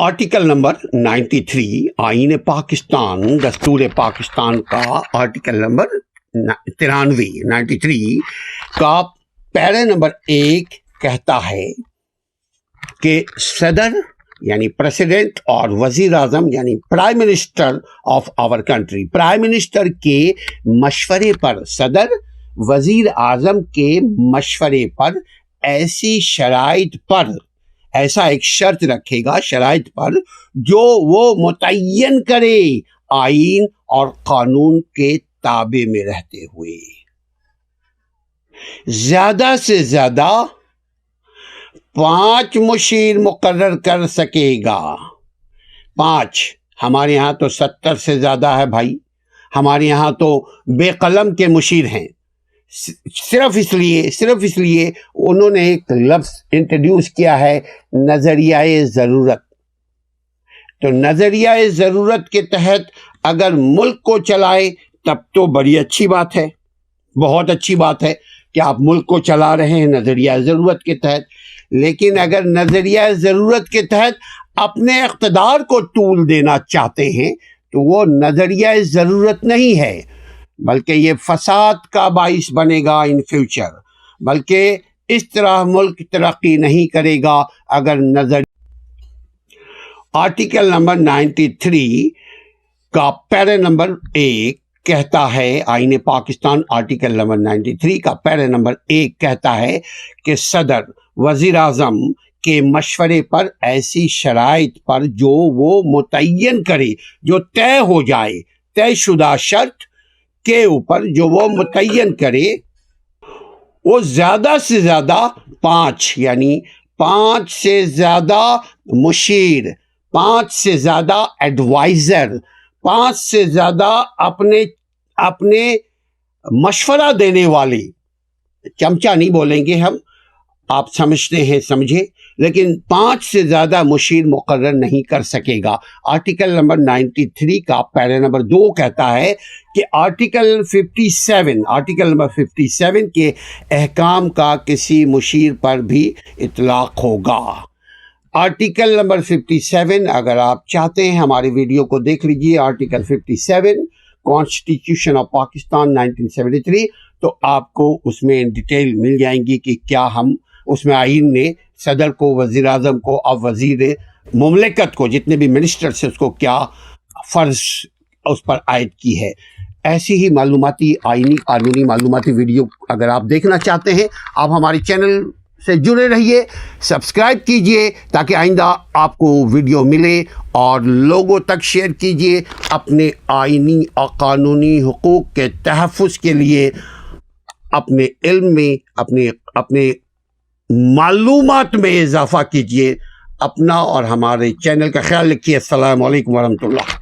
Article number 93 آئین پاکستان دستور پاکستان کا آرٹیکل نمبر 93 کا پیرا نمبر 1 کہتا ہے کہ صدر یعنی پریزیڈنٹ اور وزیر اعظم یعنی prime minister of our country, prime minister کے مشورے پر، صدر وزیر اعظم کے مشورے پر ایسی شرائط پر، ایسا ایک شرط رکھے گا شرائط پر جو وہ متعین کرے آئین اور قانون کے تابع میں رہتے ہوئے۔ زیادہ سے زیادہ 5 مشیر مقرر کر سکے گا۔ 5، ہمارے ہاں تو 70 سے زیادہ ہے بھائی، ہمارے یہاں تو بے قلم کے مشیر ہیں۔ صرف اس لیے انہوں نے ایک لفظ انٹروڈیوس کیا ہے، نظریہ ضرورت۔ تو نظریہ ضرورت کے تحت اگر ملک کو چلائے تب تو بڑی اچھی بات ہے، بہت اچھی بات ہے کہ آپ ملک کو چلا رہے ہیں نظریہ ضرورت کے تحت۔ لیکن اگر نظریہ ضرورت کے تحت اپنے اقتدار کو طول دینا چاہتے ہیں تو وہ نظریہ ضرورت نہیں ہے، بلکہ یہ فساد کا باعث بنے گا ان فیوچر۔ بلکہ اس طرح ملک ترقی نہیں کرے گا اگر آرٹیکل نمبر 93 کا پیرا نمبر 1 کہتا ہے، آئین پاکستان آرٹیکل نمبر 93 کا پیرا نمبر 1 کہتا ہے کہ صدر وزیر اعظم کے مشورے پر ایسی شرائط پر جو وہ متعین کرے، جو طے ہو جائے، طے شدہ شرط کے اوپر جو وہ متعین کرے، وہ زیادہ سے زیادہ 5 یعنی 5 سے زیادہ مشیر، 5 سے زیادہ ایڈوائزر، 5 سے زیادہ اپنے مشورہ دینے والے، چمچہ نہیں بولیں گے ہم، آپ سمجھتے ہیں سمجھے، لیکن 5 سے زیادہ مشیر مقرر نہیں کر سکے گا۔ آرٹیکل نمبر 93 کا پیرا نمبر 2 کہتا ہے کہ آرٹیکل 57 کے احکام کا کسی مشیر پر بھی اطلاق ہوگا۔ آرٹیکل نمبر 57 اگر آپ چاہتے ہیں ہماری ویڈیو کو دیکھ لیجئے، آرٹیکل 57 کانسٹیٹیوشن آف پاکستان 1973، تو آپ کو اس میں ڈیٹیل مل جائیں گی کہ کیا ہم اس میں آئین نے صدر کو، وزیر اعظم کو اور وزیر مملکت کو، جتنے بھی منسٹر سے، اس کو کیا فرض اس پر عائد کی ہے۔ ایسی ہی معلوماتی، آئینی، قانونی معلوماتی ویڈیو اگر آپ دیکھنا چاہتے ہیں، آپ ہمارے چینل سے جڑے رہیے، سبسکرائب کیجئے تاکہ آئندہ آپ کو ویڈیو ملے، اور لوگوں تک شیئر کیجئے۔ اپنے آئینی اور قانونی حقوق کے تحفظ کے لیے اپنے علم میں، اپنے معلومات میں اضافہ کیجئے۔ اپنا اور ہمارے چینل کا خیال رکھیے۔ السلام علیکم ورحمۃ اللہ۔